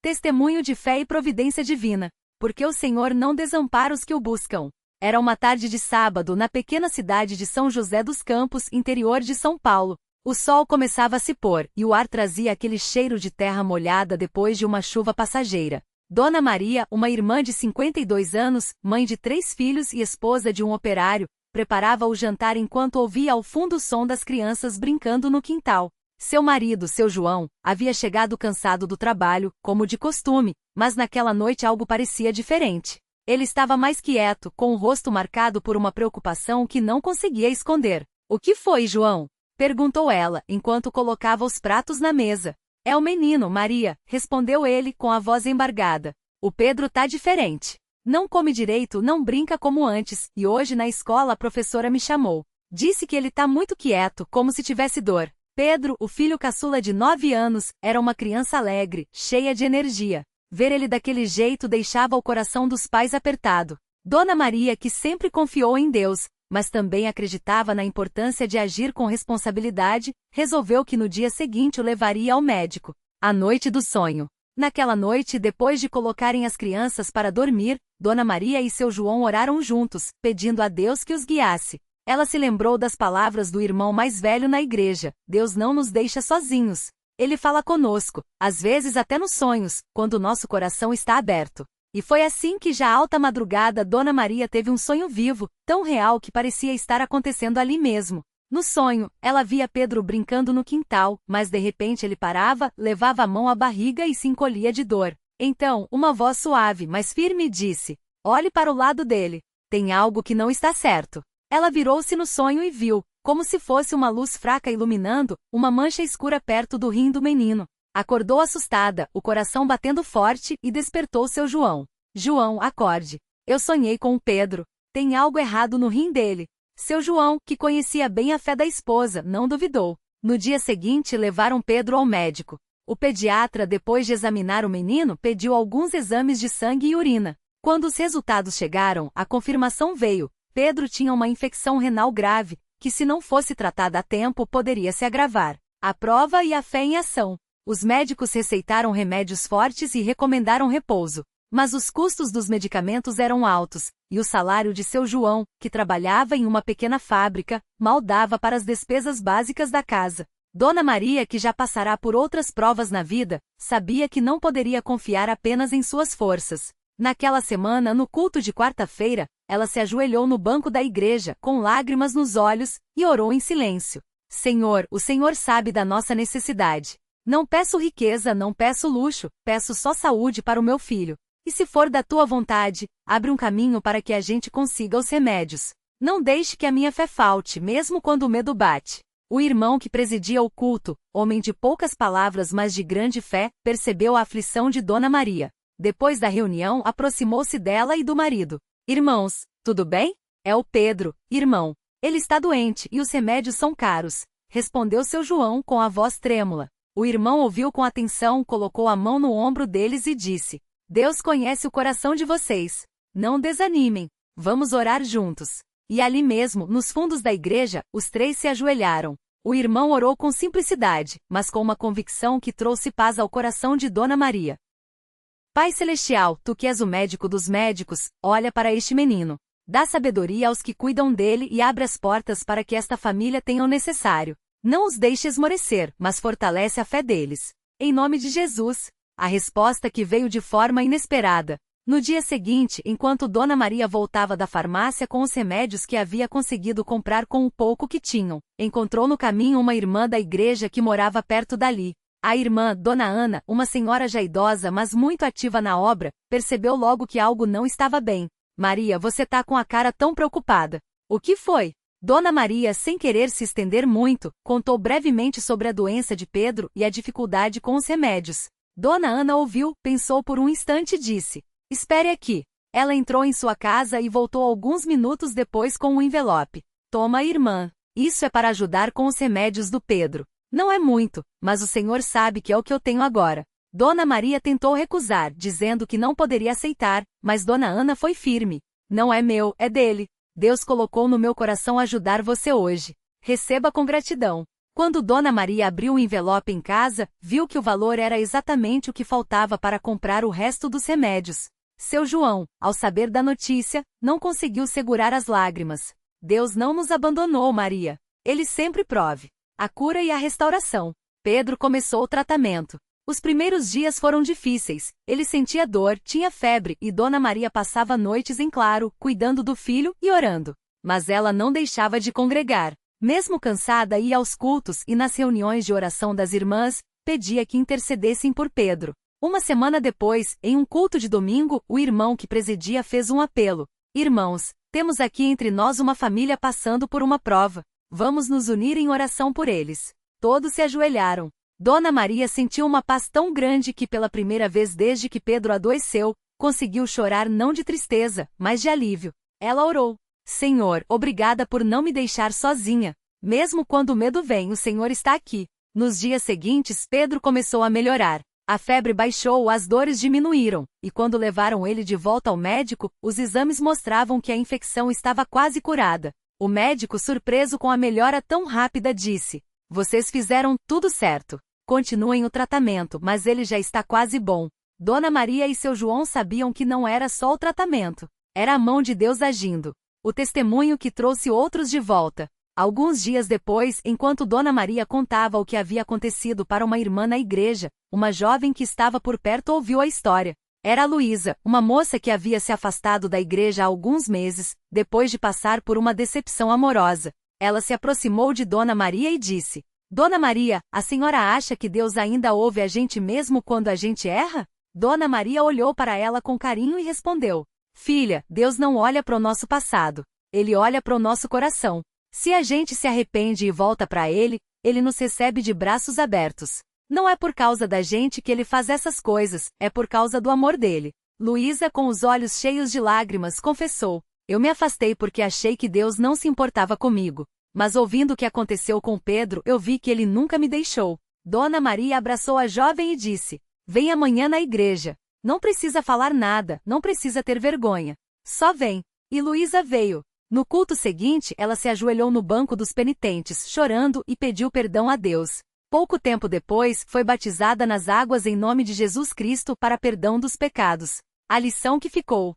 Testemunho de fé e providência divina, porque o Senhor não desampara os que o buscam. Era uma tarde de sábado na pequena cidade de São José dos Campos, interior de São Paulo. O sol começava a se pôr, e o ar trazia aquele cheiro de terra molhada depois de uma chuva passageira. Dona Maria, uma irmã de 52 anos, mãe de 3 filhos e esposa de um operário, preparava o jantar enquanto ouvia ao fundo o som das crianças brincando no quintal. Seu marido, seu João, havia chegado cansado do trabalho, como de costume, mas naquela noite algo parecia diferente. Ele estava mais quieto, com o rosto marcado por uma preocupação que não conseguia esconder. "O que foi, João?" perguntou ela, enquanto colocava os pratos na mesa. "É o menino, Maria", respondeu ele com a voz embargada. "O Pedro tá diferente. Não come direito, não brinca como antes, e hoje na escola a professora me chamou. Disse que ele tá muito quieto, como se tivesse dor." Pedro, o filho caçula de 9 anos, era uma criança alegre, cheia de energia. Ver ele daquele jeito deixava o coração dos pais apertado. Dona Maria, que sempre confiou em Deus, mas também acreditava na importância de agir com responsabilidade, resolveu que no dia seguinte o levaria ao médico. A noite do sonho. Naquela noite, depois de colocarem as crianças para dormir, Dona Maria e seu João oraram juntos, pedindo a Deus que os guiasse. Ela se lembrou das palavras do irmão mais velho na igreja: "Deus não nos deixa sozinhos. Ele fala conosco, às vezes até nos sonhos, quando o nosso coração está aberto." E foi assim que já alta madrugada Dona Maria teve um sonho vivo, tão real que parecia estar acontecendo ali mesmo. No sonho, ela via Pedro brincando no quintal, mas de repente ele parava, levava a mão à barriga e se encolhia de dor. Então, uma voz suave, mas firme disse: "Olhe para o lado dele. Tem algo que não está certo." Ela virou-se no sonho e viu, como se fosse uma luz fraca iluminando, uma mancha escura perto do rim do menino. Acordou assustada, o coração batendo forte, e despertou seu João. "João, acorde. Eu sonhei com o Pedro. Tem algo errado no rim dele." Seu João, que conhecia bem a fé da esposa, não duvidou. No dia seguinte levaram Pedro ao médico. O pediatra, depois de examinar o menino, pediu alguns exames de sangue e urina. Quando os resultados chegaram, a confirmação veio: Pedro tinha uma infecção renal grave, que se não fosse tratada a tempo poderia se agravar. A prova e a fé em ação. Os médicos receitaram remédios fortes e recomendaram repouso. Mas os custos dos medicamentos eram altos, e o salário de seu João, que trabalhava em uma pequena fábrica, mal dava para as despesas básicas da casa. Dona Maria, que já passará por outras provas na vida, sabia que não poderia confiar apenas em suas forças. Naquela semana, no culto de quarta-feira, ela se ajoelhou no banco da igreja, com lágrimas nos olhos, e orou em silêncio. "Senhor, o Senhor sabe da nossa necessidade. Não peço riqueza, não peço luxo, peço só saúde para o meu filho. E se for da tua vontade, abre um caminho para que a gente consiga os remédios. Não deixe que a minha fé falte, mesmo quando o medo bate." O irmão que presidia o culto, homem de poucas palavras mas de grande fé, percebeu a aflição de Dona Maria. Depois da reunião, aproximou-se dela e do marido. "Irmãos, tudo bem? É o Pedro, irmão. Ele está doente e os remédios são caros", respondeu seu João com a voz trêmula. O irmão ouviu com atenção, colocou a mão no ombro deles e disse: "Deus conhece o coração de vocês. Não desanimem. Vamos orar juntos." E ali mesmo, nos fundos da igreja, os 3 se ajoelharam. O irmão orou com simplicidade, mas com uma convicção que trouxe paz ao coração de Dona Maria. "Pai Celestial, tu que és o médico dos médicos, olha para este menino. Dá sabedoria aos que cuidam dele e abre as portas para que esta família tenha o necessário. Não os deixe esmorecer, mas fortalece a fé deles. Em nome de Jesus." A resposta que veio de forma inesperada. No dia seguinte, enquanto Dona Maria voltava da farmácia com os remédios que havia conseguido comprar com o pouco que tinham, encontrou no caminho uma irmã da igreja que morava perto dali. A irmã, Dona Ana, uma senhora já idosa mas muito ativa na obra, percebeu logo que algo não estava bem. "Maria, você tá com a cara tão preocupada. O que foi?" Dona Maria, sem querer se estender muito, contou brevemente sobre a doença de Pedro e a dificuldade com os remédios. Dona Ana ouviu, pensou por um instante e disse: "Espere aqui." Ela entrou em sua casa e voltou alguns minutos depois com um envelope. "Toma, irmã. Isso é para ajudar com os remédios do Pedro. Não é muito, mas o Senhor sabe que é o que eu tenho agora." Dona Maria tentou recusar, dizendo que não poderia aceitar, mas Dona Ana foi firme. "Não é meu, é dele. Deus colocou no meu coração ajudar você hoje. Receba com gratidão." Quando Dona Maria abriu o envelope em casa, viu que o valor era exatamente o que faltava para comprar o resto dos remédios. Seu João, ao saber da notícia, não conseguiu segurar as lágrimas. Deus não nos abandonou, Maria. Ele sempre prove a cura e a restauração. Pedro começou o tratamento. Os primeiros dias foram difíceis. Ele sentia dor, tinha febre e Dona Maria passava noites em claro, cuidando do filho e orando. Mas ela não deixava de congregar. Mesmo cansada, ia aos cultos e nas reuniões de oração das irmãs, pedia que intercedessem por Pedro. Uma semana depois, em um culto de domingo, o irmão que presidia fez um apelo. Irmãos, temos aqui entre nós uma família passando por uma prova. Vamos nos unir em oração por eles. Todos se ajoelharam. Dona Maria sentiu uma paz tão grande que pela primeira vez desde que Pedro adoeceu, conseguiu chorar não de tristeza, mas de alívio. Ela orou. Senhor, obrigada por não me deixar sozinha. Mesmo quando o medo vem, o Senhor está aqui. Nos dias seguintes, Pedro começou a melhorar. A febre baixou, as dores diminuíram, e quando levaram ele de volta ao médico, os exames mostravam que a infecção estava quase curada. O médico, surpreso com a melhora tão rápida, disse: "Vocês fizeram tudo certo. Continuem o tratamento, mas ele já está quase bom." Dona Maria e seu João sabiam que não era só o tratamento. Era a mão de Deus agindo. O testemunho que trouxe outros de volta. Alguns dias depois, enquanto Dona Maria contava o que havia acontecido para uma irmã na igreja, uma jovem que estava por perto ouviu a história. Era Luísa, uma moça que havia se afastado da igreja há alguns meses, depois de passar por uma decepção amorosa. Ela se aproximou de Dona Maria e disse: "Dona Maria, a senhora acha que Deus ainda ouve a gente mesmo quando a gente erra?" Dona Maria olhou para ela com carinho e respondeu: "Filha, Deus não olha para o nosso passado. Ele olha para o nosso coração. Se a gente se arrepende e volta para Ele, Ele nos recebe de braços abertos. Não é por causa da gente que Ele faz essas coisas, é por causa do amor dele." Luísa, com os olhos cheios de lágrimas, confessou: "Eu me afastei porque achei que Deus não se importava comigo. Mas ouvindo o que aconteceu com Pedro, eu vi que ele nunca me deixou." Dona Maria abraçou a jovem e disse: "Vem amanhã na igreja. Não precisa falar nada, não precisa ter vergonha. Só vem." E Luísa veio. No culto seguinte, ela se ajoelhou no banco dos penitentes, chorando e pediu perdão a Deus. Pouco tempo depois, foi batizada nas águas em nome de Jesus Cristo para perdão dos pecados. A lição que ficou.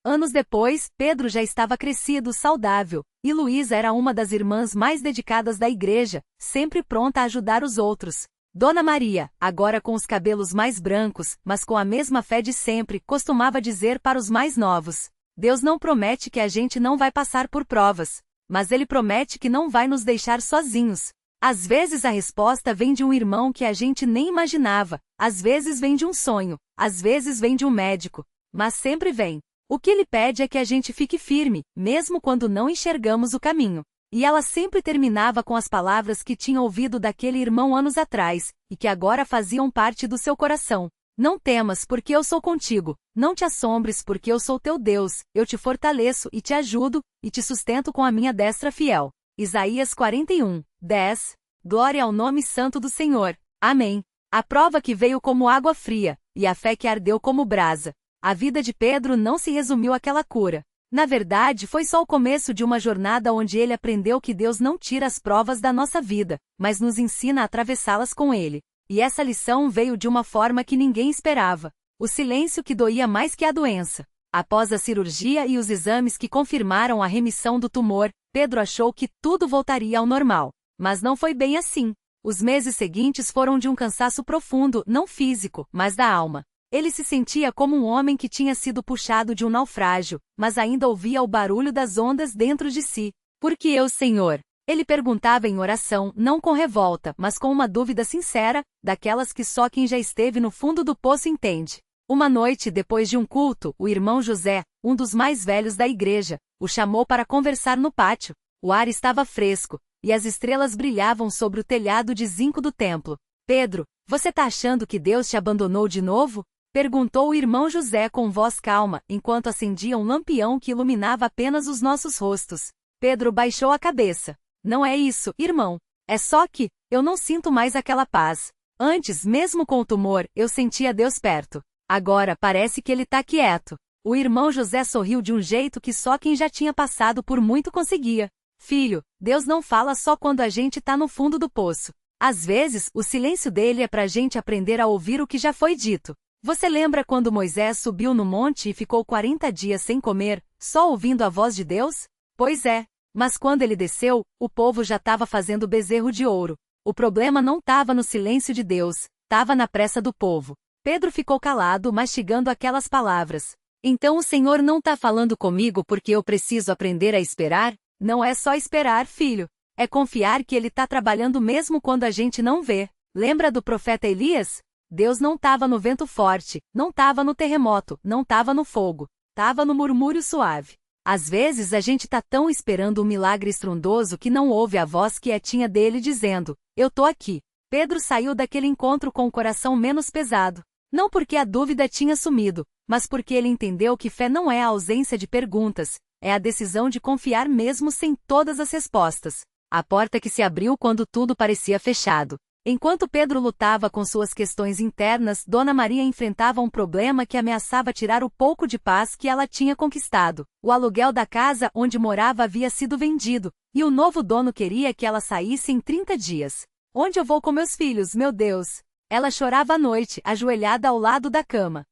Anos depois, Pedro já estava crescido, saudável, e Luísa era uma das irmãs mais dedicadas da igreja, sempre pronta a ajudar os outros. Dona Maria, agora com os cabelos mais brancos, mas com a mesma fé de sempre, costumava dizer para os mais novos: "Deus não promete que a gente não vai passar por provas, mas Ele promete que não vai nos deixar sozinhos." Às vezes a resposta vem de um irmão que a gente nem imaginava, às vezes vem de um sonho, às vezes vem de um médico, mas sempre vem. O que Ele pede é que a gente fique firme, mesmo quando não enxergamos o caminho. E ela sempre terminava com as palavras que tinha ouvido daquele irmão anos atrás, e que agora faziam parte do seu coração: "Não temas, porque eu sou contigo. Não te assombres, porque eu sou teu Deus. Eu te fortaleço e te ajudo, e te sustento com a minha destra fiel." Isaías 41:10. Glória ao nome santo do Senhor. Amém. A prova que veio como água fria, e a fé que ardeu como brasa. A vida de Pedro não se resumiu àquela cura. Na verdade, foi só o começo de uma jornada onde ele aprendeu que Deus não tira as provas da nossa vida, mas nos ensina a atravessá-las com Ele. E essa lição veio de uma forma que ninguém esperava. O silêncio que doía mais que a doença. Após a cirurgia e os exames que confirmaram a remissão do tumor, Pedro achou que tudo voltaria ao normal. Mas não foi bem assim. Os meses seguintes foram de um cansaço profundo, não físico, mas da alma. Ele se sentia como um homem que tinha sido puxado de um naufrágio, mas ainda ouvia o barulho das ondas dentro de si. "Por que eu, Senhor?" Ele perguntava em oração, não com revolta, mas com uma dúvida sincera, daquelas que só quem já esteve no fundo do poço entende. Uma noite, depois de um culto, o irmão José, um dos mais velhos da igreja, o chamou para conversar no pátio. O ar estava fresco, e as estrelas brilhavam sobre o telhado de zinco do templo. "Pedro, você tá achando que Deus te abandonou de novo?" perguntou o irmão José com voz calma, enquanto acendia um lampião que iluminava apenas os nossos rostos. Pedro baixou a cabeça. "Não é isso, irmão. É só que eu não sinto mais aquela paz. Antes, mesmo com o tumor, eu sentia Deus perto. Agora parece que Ele tá quieto." O irmão José sorriu de um jeito que só quem já tinha passado por muito conseguia. Filho, Deus não fala só quando a gente tá no fundo do poço. Às vezes, o silêncio dele é pra gente aprender a ouvir o que já foi dito. Você lembra quando Moisés subiu no monte e ficou 40 dias sem comer, só ouvindo a voz de Deus? Pois é. Mas quando ele desceu, o povo já estava fazendo bezerro de ouro. O problema não estava no silêncio de Deus, estava na pressa do povo. Pedro ficou calado, mastigando aquelas palavras. Então o Senhor não está falando comigo porque eu preciso aprender a esperar? Não é só esperar, filho. É confiar que ele está trabalhando mesmo quando a gente não vê. Lembra do profeta Elias? Deus não estava no vento forte, não estava no terremoto, não estava no fogo. Estava no murmúrio suave. Às vezes a gente está tão esperando um milagre estrondoso que não ouve a voz quietinha dele dizendo, eu tô aqui. Pedro saiu daquele encontro com o coração menos pesado. Não porque a dúvida tinha sumido, mas porque ele entendeu que fé não é a ausência de perguntas, é a decisão de confiar mesmo sem todas as respostas. A porta que se abriu quando tudo parecia fechado. Enquanto Pedro lutava com suas questões internas, Dona Maria enfrentava um problema que ameaçava tirar o pouco de paz que ela tinha conquistado. O aluguel da casa onde morava havia sido vendido, e o novo dono queria que ela saísse em 30 dias. Onde eu vou com meus filhos, meu Deus? Ela chorava à noite, ajoelhada ao lado da cama.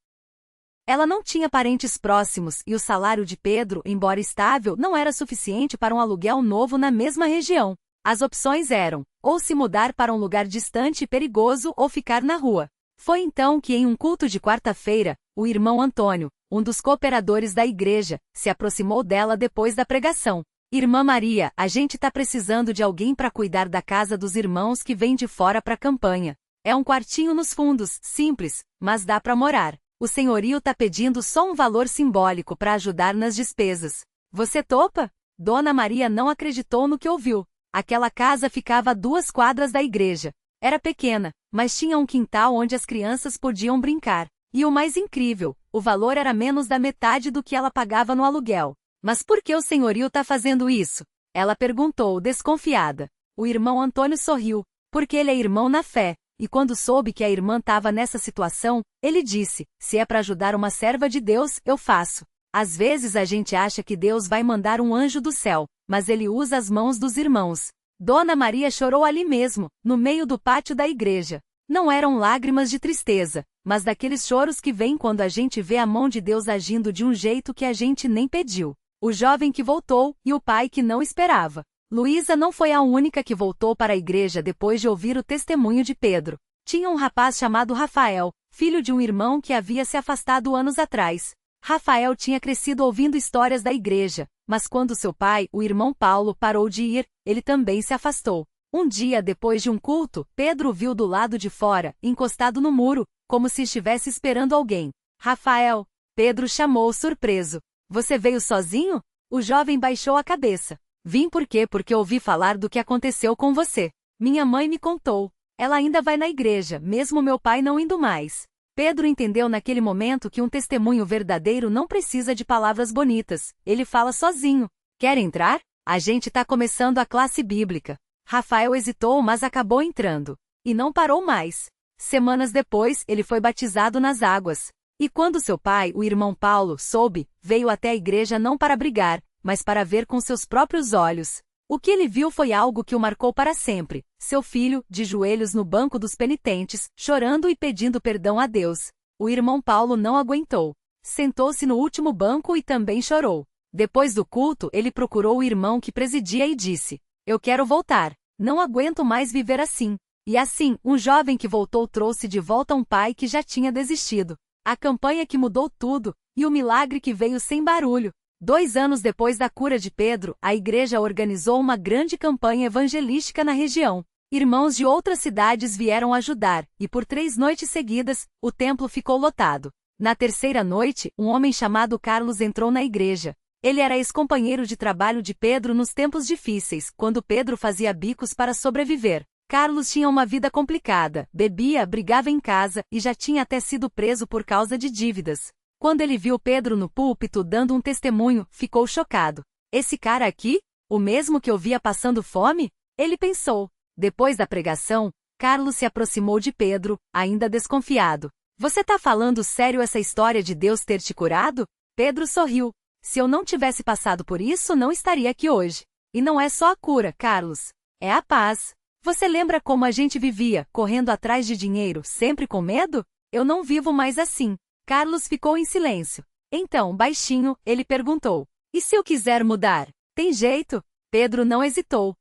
Ela não tinha parentes próximos e o salário de Pedro, embora estável, não era suficiente para um aluguel novo na mesma região. As opções eram, ou se mudar para um lugar distante e perigoso ou ficar na rua. Foi então que em um culto de quarta-feira, o irmão Antônio, um dos cooperadores da igreja, se aproximou dela depois da pregação. Irmã Maria, a gente tá precisando de alguém para cuidar da casa dos irmãos que vem de fora para a campanha. É um quartinho nos fundos, simples, mas dá para morar. O senhorio tá pedindo só um valor simbólico para ajudar nas despesas. Você topa? Dona Maria não acreditou no que ouviu. Aquela casa ficava a 2 quadras da igreja. Era pequena, mas tinha um quintal onde as crianças podiam brincar. E o mais incrível, o valor era menos da metade do que ela pagava no aluguel. Mas por que o senhorio tá fazendo isso? Ela perguntou, desconfiada. O irmão Antônio sorriu, porque ele é irmão na fé. E quando soube que a irmã estava nessa situação, ele disse, se é para ajudar uma serva de Deus, eu faço. Às vezes a gente acha que Deus vai mandar um anjo do céu, mas ele usa as mãos dos irmãos. Dona Maria chorou ali mesmo, no meio do pátio da igreja. Não eram lágrimas de tristeza, mas daqueles choros que vêm quando a gente vê a mão de Deus agindo de um jeito que a gente nem pediu. O jovem que voltou, e o pai que não esperava. Luísa não foi a única que voltou para a igreja depois de ouvir o testemunho de Pedro. Tinha um rapaz chamado Rafael, filho de um irmão que havia se afastado anos atrás. Rafael tinha crescido ouvindo histórias da igreja, mas quando seu pai, o irmão Paulo, parou de ir, ele também se afastou. Um dia depois de um culto, Pedro o viu do lado de fora, encostado no muro, como se estivesse esperando alguém. Rafael, Pedro chamou surpreso. Você veio sozinho? O jovem baixou a cabeça. Vim porque ouvi falar do que aconteceu com você. Minha mãe me contou. Ela ainda vai na igreja, mesmo meu pai não indo mais. Pedro entendeu naquele momento que um testemunho verdadeiro não precisa de palavras bonitas. Ele fala sozinho. Quer entrar? A gente tá começando a classe bíblica. Rafael hesitou, mas acabou entrando. E não parou mais. Semanas depois, ele foi batizado nas águas. E quando seu pai, o irmão Paulo, soube, veio até a igreja não para brigar, mas para ver com seus próprios olhos. O que ele viu foi algo que o marcou para sempre. Seu filho, de joelhos no banco dos penitentes, chorando e pedindo perdão a Deus. O irmão Paulo não aguentou. Sentou-se no último banco e também chorou. Depois do culto, ele procurou o irmão que presidia e disse: eu quero voltar. Não aguento mais viver assim. E assim, um jovem que voltou trouxe de volta um pai que já tinha desistido. A campanha que mudou tudo, e o milagre que veio sem barulho. 2 anos depois da cura de Pedro, a igreja organizou uma grande campanha evangelística na região. Irmãos de outras cidades vieram ajudar, e por 3 noites seguidas, o templo ficou lotado. Na terceira noite, um homem chamado Carlos entrou na igreja. Ele era ex-companheiro de trabalho de Pedro nos tempos difíceis, quando Pedro fazia bicos para sobreviver. Carlos tinha uma vida complicada, bebia, brigava em casa, e já tinha até sido preso por causa de dívidas. Quando ele viu Pedro no púlpito dando um testemunho, ficou chocado. Esse cara aqui? O mesmo que eu via passando fome? Ele pensou. Depois da pregação, Carlos se aproximou de Pedro, ainda desconfiado. Você tá falando sério essa história de Deus ter te curado? Pedro sorriu. Se eu não tivesse passado por isso, não estaria aqui hoje. E não é só a cura, Carlos. É a paz. Você lembra como a gente vivia, correndo atrás de dinheiro, sempre com medo? Eu não vivo mais assim. Carlos ficou em silêncio. Então, baixinho, ele perguntou: e se eu quiser mudar? Tem jeito? Pedro não hesitou.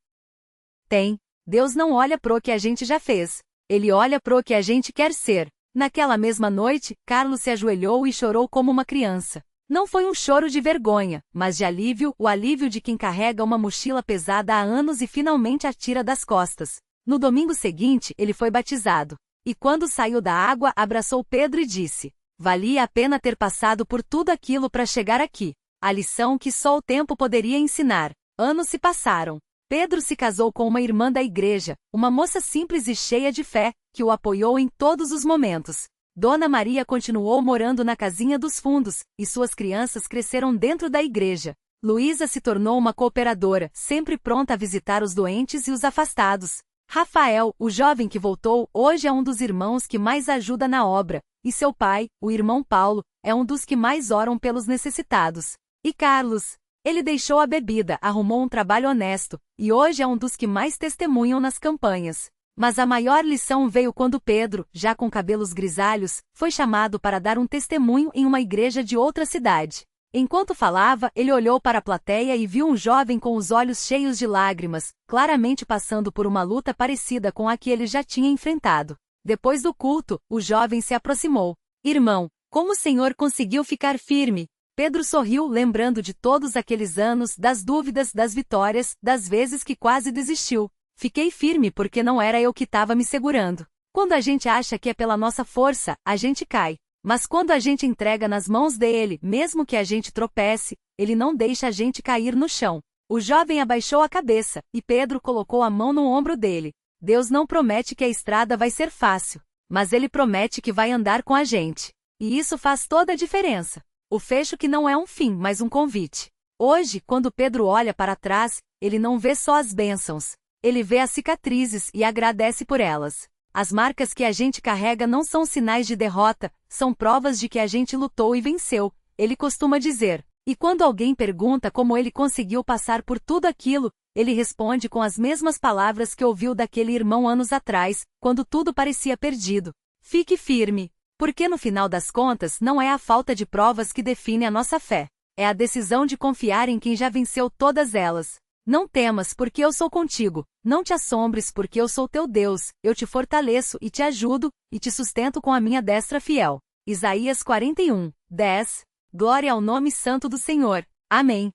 Tem. Deus não olha pro que a gente já fez. Ele olha pro que a gente quer ser. Naquela mesma noite, Carlos se ajoelhou e chorou como uma criança. Não foi um choro de vergonha, mas de alívio, o alívio de quem carrega uma mochila pesada há anos e finalmente a tira das costas. No domingo seguinte, ele foi batizado. E quando saiu da água, abraçou Pedro e disse: valia a pena ter passado por tudo aquilo para chegar aqui. A lição que só o tempo poderia ensinar. Anos se passaram. Pedro se casou com uma irmã da igreja, uma moça simples e cheia de fé, que o apoiou em todos os momentos. Dona Maria continuou morando na casinha dos fundos, e suas crianças cresceram dentro da igreja. Luísa se tornou uma cooperadora, sempre pronta a visitar os doentes e os afastados. Rafael, o jovem que voltou, hoje é um dos irmãos que mais ajuda na obra, e seu pai, o irmão Paulo, é um dos que mais oram pelos necessitados. E Carlos? Ele deixou a bebida, arrumou um trabalho honesto, e hoje é um dos que mais testemunham nas campanhas. Mas a maior lição veio quando Pedro, já com cabelos grisalhos, foi chamado para dar um testemunho em uma igreja de outra cidade. Enquanto falava, ele olhou para a plateia e viu um jovem com os olhos cheios de lágrimas, claramente passando por uma luta parecida com a que ele já tinha enfrentado. Depois do culto, o jovem se aproximou. Irmão, como o senhor conseguiu ficar firme? Pedro sorriu, lembrando de todos aqueles anos, das dúvidas, das vitórias, das vezes que quase desistiu. Fiquei firme porque não era eu que estava me segurando. Quando a gente acha que é pela nossa força, a gente cai. Mas quando a gente entrega nas mãos dele, mesmo que a gente tropece, ele não deixa a gente cair no chão. O jovem abaixou a cabeça, e Pedro colocou a mão no ombro dele. Deus não promete que a estrada vai ser fácil, mas ele promete que vai andar com a gente. E isso faz toda a diferença. O fecho que não é um fim, mas um convite. Hoje, quando Pedro olha para trás, ele não vê só as bênçãos. Ele vê as cicatrizes e agradece por elas. As marcas que a gente carrega não são sinais de derrota, são provas de que a gente lutou e venceu, ele costuma dizer. E quando alguém pergunta como ele conseguiu passar por tudo aquilo, ele responde com as mesmas palavras que ouviu daquele irmão anos atrás, quando tudo parecia perdido. Fique firme, porque no final das contas não é a falta de provas que define a nossa fé. É a decisão de confiar em quem já venceu todas elas. Não temas, porque eu sou contigo. Não te assombres, porque eu sou teu Deus. Eu te fortaleço e te ajudo, e te sustento com a minha destra fiel. Isaías 41, 10. Glória ao nome santo do Senhor. Amém.